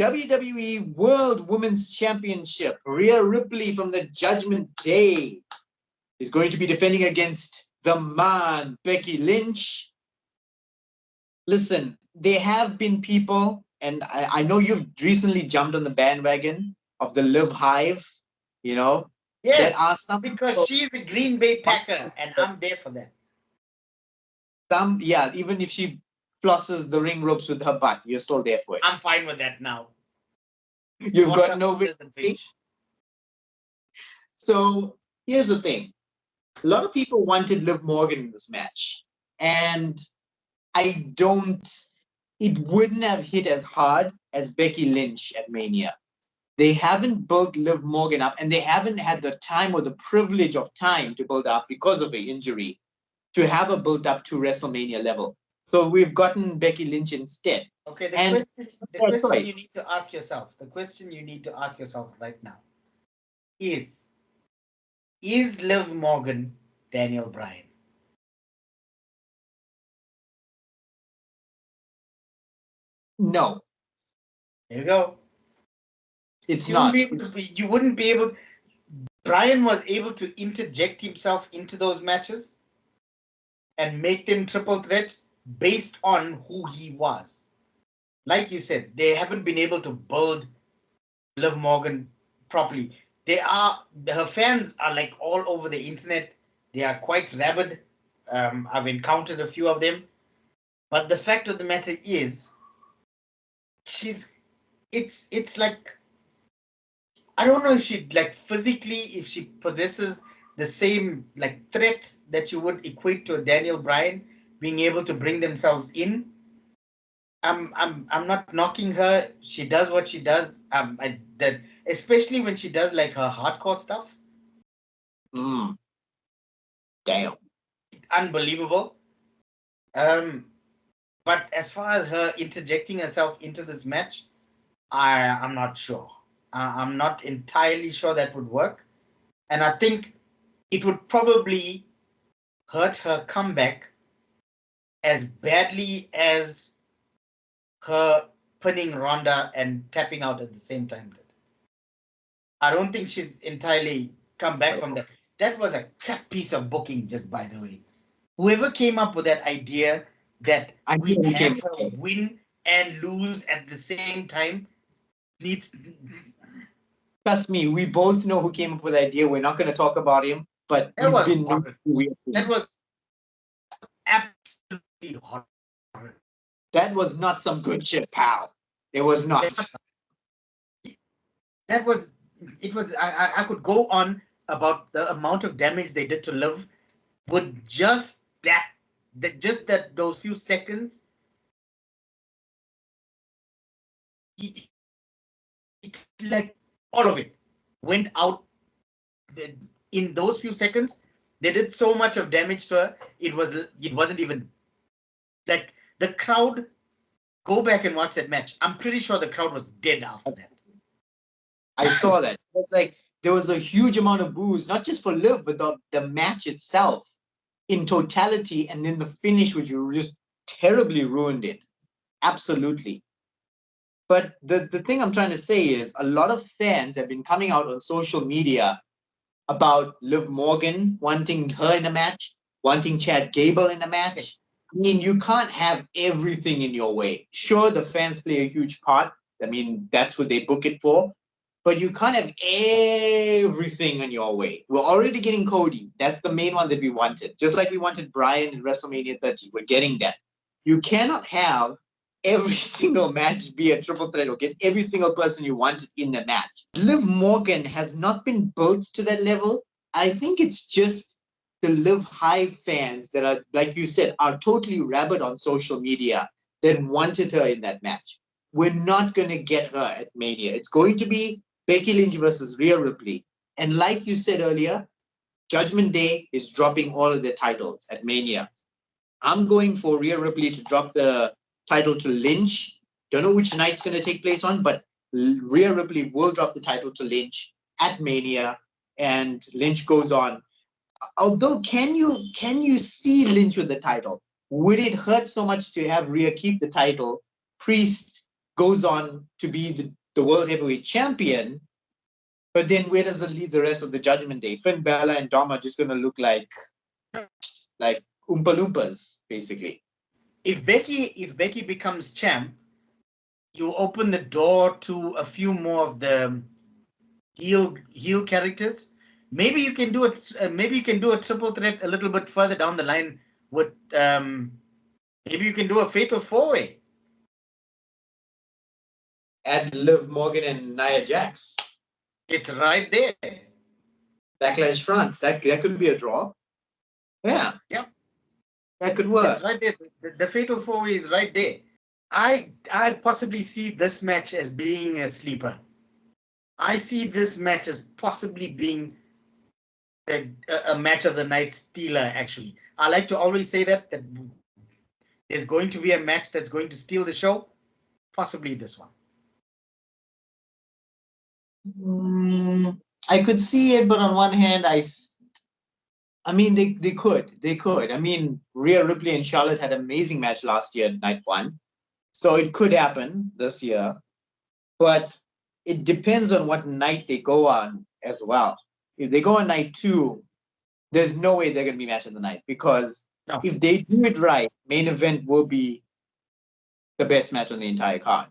WWE World Women's Championship. Rhea Ripley from the Judgment Day is going to be defending against the man, Becky Lynch. Listen, there have been people, and I know you've recently jumped on the bandwagon of the Live Hive, you know. Yes, There are some because people, she's a Green Bay Packer, and I'm there for that. yeah, even if she flosses the ring ropes with her butt, you're still there for it. I'm fine with that now. You've got Water no under the victory. bridge. So here's the thing. A lot of people wanted Liv Morgan in this match. And it wouldn't have hit as hard as Becky Lynch at Mania. They haven't built Liv Morgan up, and they haven't had the time or the privilege of time to build up because of her injury, to have her built up to WrestleMania level. So we've gotten Becky Lynch instead. Okay, And the question you need to ask yourself, right now is Liv Morgan Daniel Bryan? No, There you go. it's You wouldn't not. be able to you wouldn't be able. Bryan was able to interject himself into those matches and make them triple threats based on who he was. Like you said, they haven't been able to build Liv Morgan properly. Her fans are like all over the internet. They are quite rabid. I've encountered a few of them. But the fact of the matter is, it's like, I don't know if she, like, physically, if she possesses the same like threat that you would equate to a Daniel Bryan being able to bring themselves in. I'm not knocking her. She does what she does. That especially when she does like her hardcore stuff. Mm, damn. Unbelievable. Um, but as far as her interjecting herself into this match, I'm not sure. I'm not entirely sure that would work, and I think it would probably hurt her comeback as badly as her pinning Ronda and tapping out at the same time did. I don't think she's entirely come back from that. That was a crap piece of booking, just by the way. Whoever came up with that idea that I we know who came have her up. win and lose at the same time needs. Trust me, we both know who came up with the idea. We're not going to talk about him, but That he's was been horrid. weird. That was absolutely horrid. That was not some good shit, pal. It was not. That was it was I could go on about the amount of damage they did to Liv with just that those few seconds. It like all of it went out in those few seconds. They did so much of damage to her. It wasn't even like the crowd. Go back and watch that match. I'm pretty sure the crowd was dead after that. I saw that. It was like there was a huge amount of boos, not just for Liv, but the match itself in totality, and then the finish, which just terribly ruined it. Absolutely. But the thing I'm trying to say is a lot of fans have been coming out on social media about Liv Morgan wanting her in a match, wanting Chad Gable in a match. I mean, you can't have everything in your way. Sure, the fans play a huge part. I mean, that's what they book it for. But you can't have everything in your way. We're already getting Cody. That's the main one that we wanted. Just like we wanted Bryan in WrestleMania 30. We're getting that. You cannot have every single match be a triple threat or get every single person you wanted in the match. Liv Morgan has not been built to that level. I think it's just the Liv Hive fans that are, like you said, are totally rabid on social media that wanted her in that match. We're not going to get her at Mania. It's going to be Becky Lynch versus Rhea Ripley. And like you said earlier, Judgment Day is dropping all of their titles at Mania. I'm going for Rhea Ripley to drop the title to Lynch. Don't know which night it's going to take place on, but Rhea Ripley will drop the title to Lynch at Mania, and Lynch goes on. Although, can you see Lynch with the title? Would it hurt so much to have Rhea keep the title? Priest goes on to be the World Heavyweight Champion. But then where does it leave the rest of the Judgment Day? Finn Balor and Dom are just going to look like Oompa Loompas, basically. If Becky becomes champ, you open the door to a few more of the heel characters. Maybe you can do it. Maybe you can do a triple threat a little bit further down the line with. Maybe you can do a fatal 4-way. Add Liv Morgan and Nia Jax. It's right there. Backlash France. That could be a draw. Yeah. Yep. That could work. It's right there. The fatal 4-way is right there. I possibly see this match as being a sleeper. I see this match as possibly being a match of the night stealer, actually. I like to always say that there's going to be a match that's going to steal the show. Possibly this one. I could see it, but on one hand, I mean, they could. I mean, Rhea, Ripley, and Charlotte had an amazing match last year, night one. So it could happen this year. But it depends on what night they go on as well. If they go on night 2, there's no way they're going to be match of the night, because if they do it right, main event will be the best match on the entire card.